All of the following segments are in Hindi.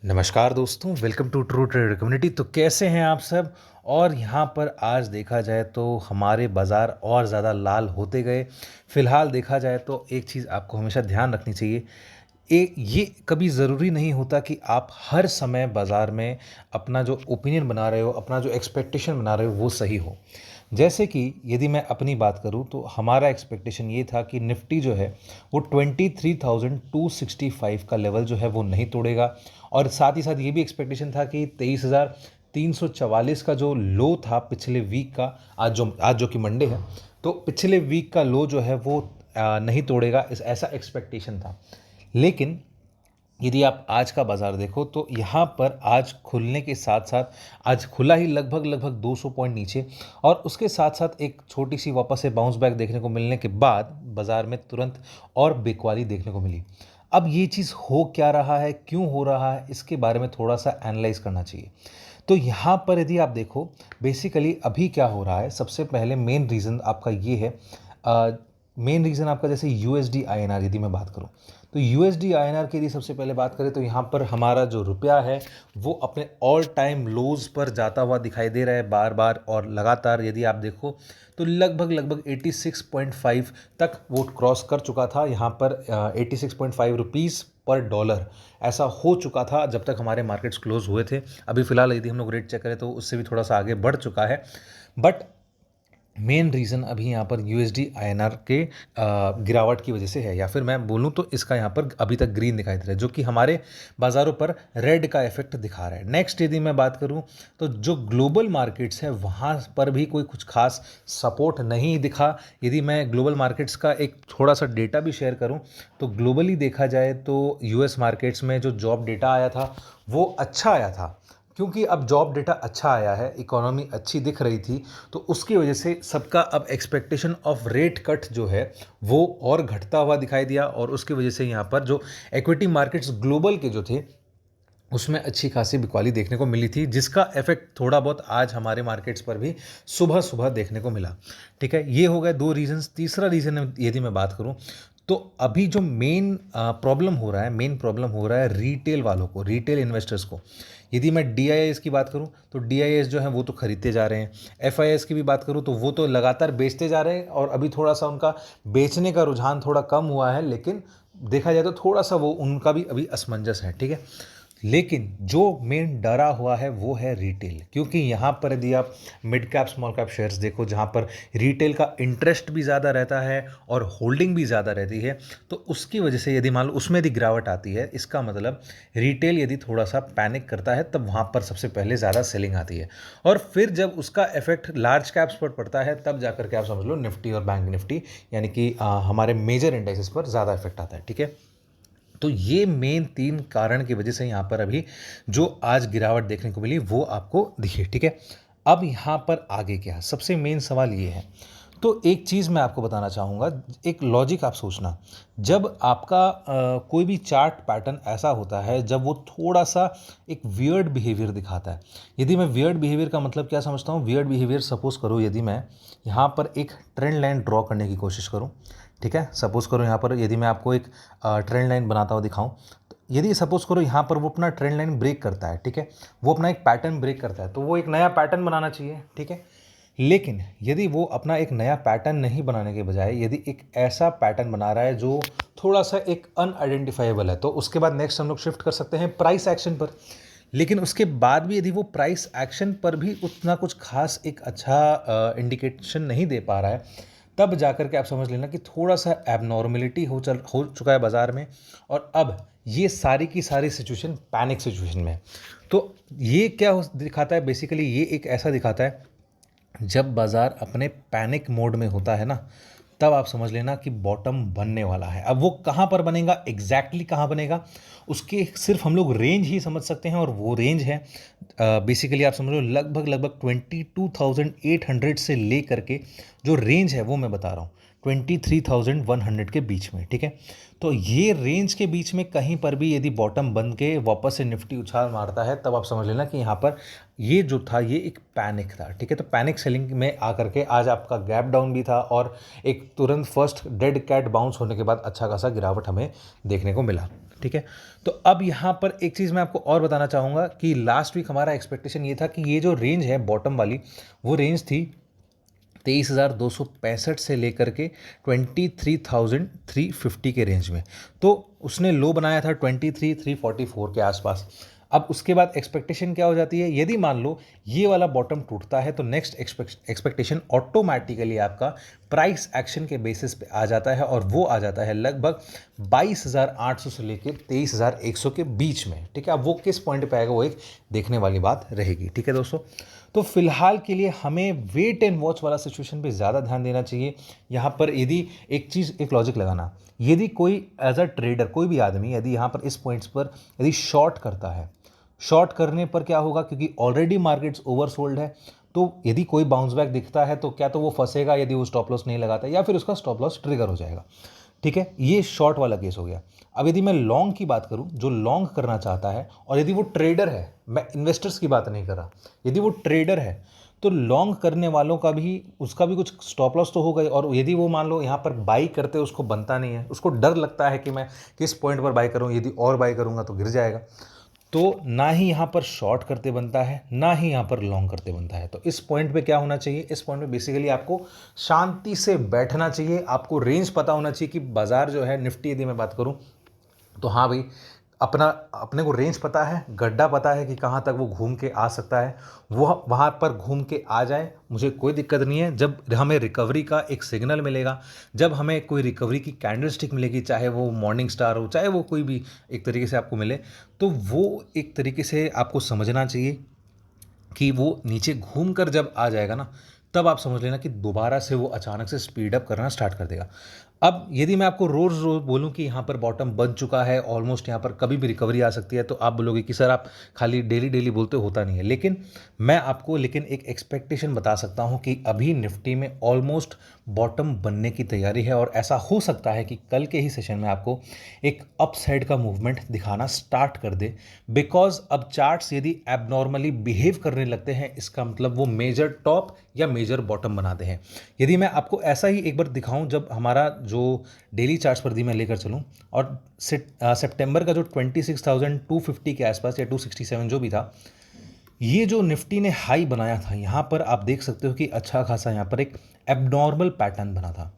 नमस्कार दोस्तों, welcome to true trader community. तो कैसे हैं आप सब। और यहाँ पर आज देखा जाए तो हमारे बाज़ार और ज़्यादा लाल होते गए। फ़िलहाल देखा जाए तो एक चीज़ आपको हमेशा ध्यान रखनी चाहिए, ये कभी ज़रूरी नहीं होता कि आप हर समय बाज़ार में अपना जो ओपिनियन बना रहे हो, अपना जो एक्सपेक्टेशन बना रहे हो वो सही हो। जैसे कि यदि मैं अपनी बात करूं तो हमारा एक्सपेक्टेशन ये था कि निफ्टी जो है वो 23,265 का लेवल जो है वो नहीं तोड़ेगा। और साथ ही साथ ये भी एक्सपेक्टेशन था कि 23,344 का जो लो था पिछले वीक का, आज जो कि मंडे है, तो पिछले वीक का लो जो है वो नहीं तोड़ेगा, ऐसा एक्सपेक्टेशन था। लेकिन यदि आप आज का बाज़ार देखो तो यहाँ पर आज खुलने के साथ साथ आज खुला ही लगभग लगभग 200 पॉइंट नीचे, और उसके साथ साथ एक छोटी सी वापस से बाउंस बैक देखने को मिलने के बाद बाज़ार में तुरंत और बिकवाली देखने को मिली। अब ये चीज़ हो क्या रहा है, क्यों हो रहा है, इसके बारे में थोड़ा सा एनालाइज करना चाहिए। तो यहाँ पर यदि आप देखो बेसिकली अभी क्या हो रहा है, सबसे पहले मेन रीज़न आपका ये है। मेन रीज़न आपका जैसे यूएसडी आईएनआर यदि मैं बात करूँ तो यूएसडी आईएनआर की यदि सबसे पहले बात करें तो यहाँ पर हमारा जो रुपया है वो अपने ऑल टाइम लोज पर जाता हुआ दिखाई दे रहा है बार बार, और लगातार यदि आप देखो तो लगभग लगभग 86.5 तक वो क्रॉस कर चुका था। यहाँ पर 86.5 रुपीज़ पर डॉलर ऐसा हो चुका था जब तक हमारे मार्केट्स क्लोज हुए थे। अभी फ़िलहाल यदि हम लोग रेट चेक करें तो उससे भी थोड़ा सा आगे बढ़ चुका है। बट मेन रीज़न अभी यहाँ पर यूएसडी आईएनआर के गिरावट की वजह से है, या फिर मैं बोलूँ तो इसका यहाँ पर अभी तक ग्रीन दिखाई दे रहा है, जो कि हमारे बाज़ारों पर रेड का इफेक्ट दिखा रहा है। नेक्स्ट यदि मैं बात करूँ तो जो ग्लोबल मार्केट्स है वहाँ पर भी कोई कुछ खास सपोर्ट नहीं दिखा। यदि मैं ग्लोबल मार्केट्स का एक थोड़ा सा डेटा भी शेयर करूँ तो ग्लोबली देखा जाए तो यूएस मार्केट्स में जो जॉब डेटा आया था वो अच्छा आया था, क्योंकि अब जॉब डेटा अच्छा आया है, इकोनॉमी अच्छी दिख रही थी, तो उसकी वजह से सबका अब एक्सपेक्टेशन ऑफ रेट कट जो है वो और घटता हुआ दिखाई दिया। और उसकी वजह से यहाँ पर जो इक्विटी मार्केट्स ग्लोबल के जो थे उसमें अच्छी खासी बिकवाली देखने को मिली थी, जिसका इफेक्ट थोड़ा बहुत आज हमारे मार्केट्स पर भी सुबह सुबह देखने को मिला। ठीक है, ये हो गए दो रीजंस। तीसरा रीज़न यदि मैं बात करूं तो अभी जो मेन प्रॉब्लम हो रहा है, मेन प्रॉब्लम हो रहा है रिटेल वालों को, रिटेल इन्वेस्टर्स को। यदि मैं डीआईएस की बात करूं तो डीआईएस जो है वो तो खरीदते जा रहे हैं। एफआईएस की भी बात करूं तो वो तो लगातार बेचते जा रहे हैं, और अभी थोड़ा सा उनका बेचने का रुझान थोड़ा कम हुआ है, लेकिन देखा जाए तो थोड़ा सा वो उनका भी अभी असमंजस है। ठीक है, लेकिन जो मेन डरा हुआ है वो है रिटेल, क्योंकि यहाँ पर यदि आप mid cap small cap shares देखो जहाँ पर रिटेल का इंटरेस्ट भी ज़्यादा रहता है और होल्डिंग भी ज़्यादा रहती है, तो उसकी वजह से यदि मान लो उसमें यदि गिरावट आती है, इसका मतलब रिटेल यदि थोड़ा सा पैनिक करता है तब वहाँ पर सबसे पहले ज़्यादा सेलिंग आती है, और फिर जब उसका इफेक्ट लार्ज कैप्स पर पड़ता है तब जाकर के आप समझ लो निफ्टी और बैंक निफ्टी यानी कि हमारे मेजर इंडेक्सेस पर ज़्यादा इफेक्ट आता है। ठीक है, तो ये मेन तीन कारण की वजह से यहाँ पर अभी जो आज गिरावट देखने को मिली वो आपको दिखे। ठीक है, अब यहाँ पर आगे क्या, सबसे मेन सवाल ये है। तो एक चीज़ मैं आपको बताना चाहूँगा, एक लॉजिक आप सोचना। जब आपका कोई भी चार्ट पैटर्न ऐसा होता है जब वो थोड़ा सा एक वियर्ड बिहेवियर दिखाता है। यदि मैं वियर्ड बिहेवियर का मतलब क्या समझता हूँ, वियर्ड बिहेवियर सपोज करो यदि मैं यहाँ पर एक ट्रेंड लाइन ड्रॉ करने की कोशिश करूँ। ठीक है, सपोज करो यहाँ पर यदि मैं आपको एक ट्रेंड लाइन बनाता हुआ दिखाऊं, तो यदि सपोज करो यहाँ पर वो अपना ट्रेंड लाइन ब्रेक करता है, ठीक है, वो अपना एक पैटर्न ब्रेक करता है, तो वो एक नया पैटर्न बनाना चाहिए। ठीक है, लेकिन यदि वो अपना एक नया पैटर्न नहीं बनाने के बजाय यदि एक ऐसा पैटर्न बना रहा है जो थोड़ा सा एक अनआइडेंटिफाइबल है, तो उसके बाद नेक्स्ट हम लोग शिफ्ट कर सकते हैं प्राइस एक्शन पर। लेकिन उसके बाद भी यदि वो प्राइस एक्शन पर भी उतना कुछ खास एक अच्छा इंडिकेशन नहीं दे पा रहा है, तब जाकर के आप समझ लेना कि थोड़ा सा एबनॉर्मलिटी हो चुका है बाज़ार में, और अब ये सारी की सारी सिचुएशन पैनिक सिचुएशन में है। तो ये क्या दिखाता है, बेसिकली ये एक ऐसा दिखाता है जब बाज़ार अपने पैनिक मोड में होता है ना, तब आप समझ लेना कि बॉटम बनने वाला है। अब वो कहाँ पर बनेगा, एग्जैक्टली कहाँ बनेगा, उसके सिर्फ हम लोग रेंज ही समझ सकते हैं, और वो रेंज है बेसिकली आप समझ लो लगभग लगभग 22,800 से ले करके जो रेंज है वो मैं बता रहा हूँ 23,100 के बीच में। ठीक है, तो ये रेंज के बीच में कहीं पर भी यदि बॉटम बन के वापस से निफ्टी उछाल मारता है, तब आप समझ लेना कि यहाँ पर ये जो था ये एक पैनिक था। ठीक है, तो पैनिक सेलिंग में आकर के आज आपका गैप डाउन भी था, और एक तुरंत फर्स्ट डेड कैट बाउंस होने के बाद अच्छा खासा गिरावट हमें देखने को मिला। ठीक है। तो अब यहाँ पर एक चीज़ मैं आपको और बताना चाहूँगा कि लास्ट वीक हमारा एक्सपेक्टेशन ये था कि ये जो रेंज है बॉटम वाली, वो रेंज थी 23,265 से लेकर के 23,350 के रेंज में। तो उसने लो बनाया था 23,344 के आसपास। अब उसके बाद एक्सपेक्टेशन क्या हो जाती है, यदि मान लो ये वाला बॉटम टूटता है तो नेक्स्ट एक्सपेक्टेशन ऑटोमेटिकली आपका प्राइस एक्शन के बेसिस पे आ जाता है, और वो आ जाता है लगभग 22,800 से लेकर 23,100 के बीच में। ठीक है, अब वो किस पॉइंट पे आएगा वो एक देखने वाली बात रहेगी। ठीक है दोस्तों, तो फिलहाल के लिए हमें वेट एंड वॉच वाला सिचुएशन पे ज़्यादा ध्यान देना चाहिए। यहाँ पर यदि एक चीज़, एक लॉजिक लगाना, यदि कोई एज अ ट्रेडर, कोई भी आदमी यदि यहाँ पर इस पॉइंट्स पर यदि शॉर्ट करता है, शॉर्ट करने पर क्या होगा, क्योंकि ऑलरेडी मार्केट्स ओवरसोल्ड है, तो यदि कोई बाउंस बैक दिखता है तो क्या तो वो फंसेगा यदि वो स्टॉप लॉस नहीं लगाता, या फिर उसका स्टॉप लॉस ट्रिगर हो जाएगा। ठीक है, ये शॉर्ट वाला केस हो गया। अब यदि मैं लॉन्ग की बात करूं, जो लॉन्ग करना चाहता है और यदि वो ट्रेडर है, मैं इन्वेस्टर्स की बात नहीं कर रहा, यदि वो ट्रेडर है तो लॉन्ग करने वालों का भी, उसका भी कुछ स्टॉप लॉस तो होगा ही। और यदि वो मान लो यहाँ पर बाई करते उसको बनता नहीं है, उसको डर लगता है कि मैं किस पॉइंट पर बाई करूँ, यदि और बाई करूँगा तो गिर जाएगा, तो ना ही यहाँ पर शॉर्ट करते बनता है, ना ही यहाँ पर लॉन्ग करते बनता है। तो इस पॉइंट पे क्या होना चाहिए, इस पॉइंट पे बेसिकली आपको शांति से बैठना चाहिए। आपको रेंज पता होना चाहिए कि बाजार जो है, निफ्टी यदि मैं बात करूँ तो हाँ भाई, अपने को रेंज पता है, गड्ढा पता है कि कहाँ तक वो घूम के आ सकता है, वो वहाँ पर घूम के आ जाए, मुझे कोई दिक्कत नहीं है। जब हमें रिकवरी का एक सिग्नल मिलेगा, जब हमें कोई रिकवरी की कैंडलस्टिक मिलेगी, चाहे वो मॉर्निंग स्टार हो, चाहे वो कोई भी एक तरीके से आपको मिले, तो वो एक तरीके से आपको समझना चाहिए कि वो नीचे घूम कर जब आ जाएगा ना, तब आप समझ लेना कि दोबारा से वो अचानक से स्पीड अप करना स्टार्ट कर देगा। अब यदि मैं आपको रोज़ रोज़ बोलूं कि यहाँ पर बॉटम बन चुका है, ऑलमोस्ट यहाँ पर कभी भी रिकवरी आ सकती है, तो आप बोलोगे कि सर आप खाली डेली डेली बोलते, होता नहीं है। लेकिन मैं आपको एक एक्सपेक्टेशन बता सकता हूँ कि अभी निफ्टी में ऑलमोस्ट बॉटम बनने की तैयारी है, और ऐसा हो सकता है कि कल के ही सेशन में आपको एक अपसाइड का मूवमेंट दिखाना स्टार्ट कर दे। बिकॉज अब चार्ट्स यदि एबनॉर्मली बिहेव करने लगते हैं, इसका मतलब वो मेजर टॉप या मेजर बॉटम बनाते हैं। यदि मैं आपको ऐसा ही एक बार दिखाऊं, जब हमारा जो डेली चार्ट्स पर दी मैं लेकर चलूं, और सितंबर का जो 26,250 के आसपास या 267 जो भी था, ये जो निफ्टी ने हाई बनाया था, यहाँ पर आप देख सकते हो कि अच्छा खासा यहाँ पर एक एबनॉर्मल पैटर्न बना था।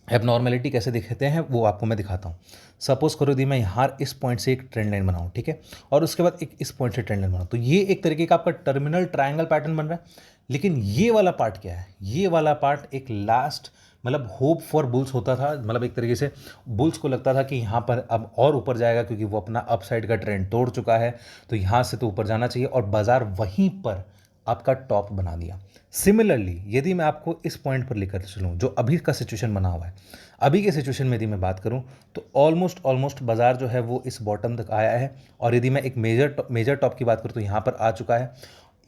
एबनॉर्मेलिटी कैसे दिखते हैं वो आपको मैं दिखाता हूँ। सपोज करो यदि मैं यहाँ इस पॉइंट से एक ट्रेंड लाइन बनाऊँ, ठीक है, और उसके बाद एक इस पॉइंट से ट्रेंड लाइन बनाऊँ, तो ये एक तरीके का आपका टर्मिनल ट्रायंगल पैटर्न बन रहा है। लेकिन ये वाला पार्ट क्या है, ये वाला पार्ट एक लास्ट, मतलब होप फॉर बुल्स होता था, मतलब एक तरीके से बुल्स को लगता था कि यहाँ पर अब और ऊपर जाएगा, क्योंकि वो अपना अपसाइड का ट्रेंड तोड़ चुका है, तो यहाँ से तो ऊपर जाना चाहिए, और बाजार वहीं पर आपका टॉप बना दिया। सिमिलरली यदि मैं आपको इस पॉइंट पर लेकर चलूँ, जो अभी का सिचुएशन बना हुआ है, अभी के सिचुएशन में यदि मैं बात करूँ, तो ऑलमोस्ट बाजार जो है वो इस बॉटम तक आया है। और यदि मैं एक मेजर टॉप की बात करूँ तो यहाँ पर आ चुका है।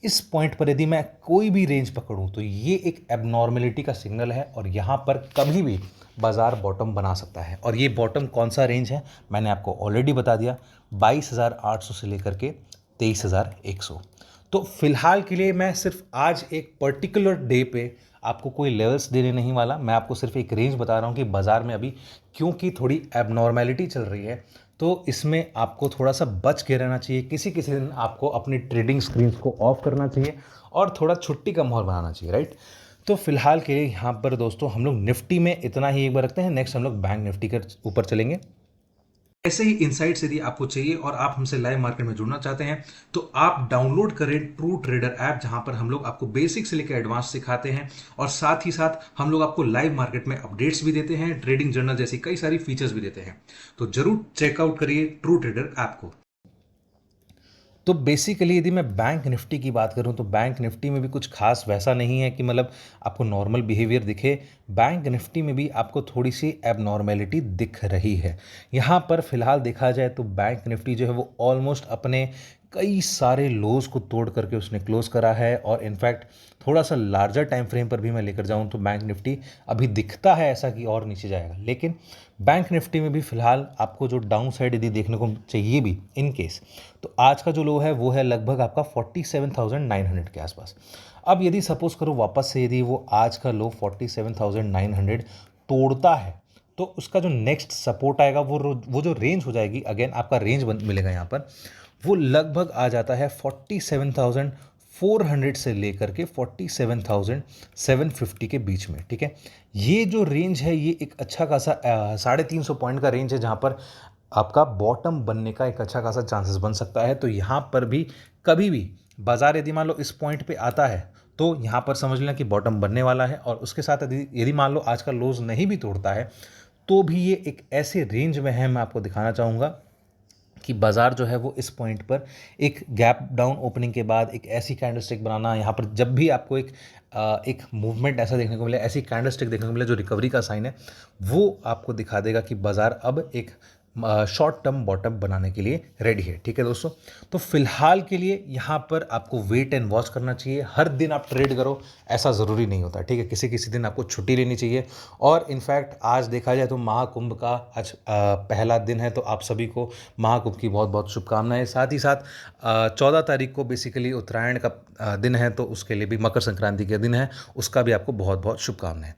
इस पॉइंट पर यदि मैं कोई भी रेंज पकड़ूं तो ये एक एबनॉर्मेलिटी का सिग्नल है, और यहाँ पर कभी भी बाजार बॉटम बना सकता है। और ये बॉटम कौन सा रेंज है मैंने आपको ऑलरेडी बता दिया, 22,800 से लेकर के 23,100। तो फिलहाल के लिए मैं सिर्फ आज एक पर्टिकुलर डे पे आपको कोई लेवल्स देने नहीं वाला, मैं आपको सिर्फ एक रेंज बता रहा हूँ कि बाजार में अभी क्योंकि थोड़ी एबनॉर्मेलिटी चल रही है, तो इसमें आपको थोड़ा सा बच के रहना चाहिए। किसी किसी दिन आपको अपनी ट्रेडिंग स्क्रीन को ऑफ करना चाहिए और थोड़ा छुट्टी का माहौल बनाना चाहिए, राइट। तो फिलहाल के लिए यहाँ पर दोस्तों हम लोग निफ्टी में इतना ही एक बार रखते हैं। नेक्स्ट हम लोग बैंक निफ्टी के ऊपर चलेंगे। ऐसे ही इनसाइट्स यदि आपको चाहिए और आप हमसे लाइव मार्केट में जुड़ना चाहते हैं, तो आप डाउनलोड करें ट्रू ट्रेडर ऐप, जहां पर हम लोग आपको बेसिक से लेकर एडवांस सिखाते हैं, और साथ ही साथ हम लोग आपको लाइव मार्केट में अपडेट्स भी देते हैं, ट्रेडिंग जर्नल जैसी कई सारी फीचर्स भी देते हैं। तो जरूर चेकआउट करिए ट्रू ट्रेडर ऐप को। तो बेसिकली यदि मैं बैंक निफ्टी की बात करूं, तो बैंक निफ्टी में भी कुछ खास वैसा नहीं है कि मतलब आपको नॉर्मल बिहेवियर दिखे। बैंक निफ्टी में भी आपको थोड़ी सी एबनॉर्मेलिटी दिख रही है। यहाँ पर फिलहाल देखा जाए तो बैंक निफ्टी जो है वो ऑलमोस्ट अपने कई सारे लोज को तोड़ करके उसने क्लोज करा है, और इनफैक्ट थोड़ा सा लार्जर टाइम फ्रेम पर भी मैं लेकर जाऊं तो बैंक निफ्टी अभी दिखता है ऐसा कि और नीचे जाएगा। लेकिन बैंक निफ्टी में भी फिलहाल आपको जो डाउन साइड यदि देखने को चाहिए भी इन केस, तो आज का जो लो है वो है लगभग आपका 47,900 के आसपास। अब यदि सपोज करो वापस से यदि वो आज का लो 47,900 तोड़ता है, तो उसका जो नेक्स्ट सपोर्ट आएगा वो जो रेंज हो जाएगी, अगेन आपका रेंज मिलेगा यहाँ पर, वो लगभग आ जाता है 47,400 से लेकर के 47,750 के बीच में। ठीक है, ये जो रेंज है ये एक अच्छा खासा 350 पॉइंट का रेंज है, जहाँ पर आपका बॉटम बनने का एक अच्छा खासा चांसेस बन सकता है। तो यहाँ पर भी कभी भी बाजार यदि मान लो इस पॉइंट पे आता है तो यहाँ पर समझ लेना कि बॉटम बनने वाला है। और उसके साथ यदि मान लो आज का लोज नहीं भी तोड़ता है तो भी ये एक ऐसे रेंज में है, मैं आपको दिखाना चाहूँगा कि बाजार जो है वो इस पॉइंट पर एक गैप डाउन ओपनिंग के बाद एक ऐसी कैंडलस्टिक बनाना, यहाँ पर जब भी आपको एक मूवमेंट ऐसा देखने को मिले, ऐसी कैंडलस्टिक देखने को मिले जो रिकवरी का साइन है, वो आपको दिखा देगा कि बाजार अब एक शॉर्ट टर्म बॉटम बनाने के लिए रेडी है। ठीक है दोस्तों, तो फिलहाल के लिए यहाँ पर आपको वेट एंड वॉच करना चाहिए। हर दिन आप ट्रेड करो ऐसा ज़रूरी नहीं होता। ठीक है, किसी किसी दिन आपको छुट्टी लेनी चाहिए। और इनफैक्ट आज देखा जाए तो महाकुंभ का आज पहला दिन है, तो आप सभी को महाकुंभ की बहुत बहुत शुभकामनाएं। साथ ही साथ 14 तारीख को बेसिकली उत्तरायण का दिन है, तो उसके लिए भी मकर संक्रांति का दिन है, उसका भी आपको बहुत बहुत शुभकामनाएं।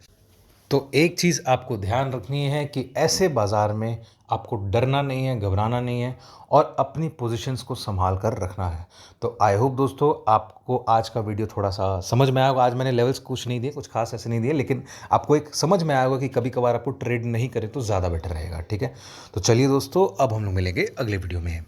तो एक चीज़ आपको ध्यान रखनी है कि ऐसे बाज़ार में आपको डरना नहीं है, घबराना नहीं है, और अपनी पोजीशंस को संभाल कर रखना है। तो आई होप दोस्तों आपको आज का वीडियो थोड़ा सा समझ में आया होगा। आज मैंने लेवल्स कुछ नहीं दिए, कुछ खास ऐसे नहीं दिए, लेकिन आपको एक समझ में आया होगा कि कभी कभार आपको ट्रेड नहीं करें तो ज़्यादा बेटर रहेगा। ठीक है, तो चलिए दोस्तों, अब हम लोग मिलेंगे अगले वीडियो में।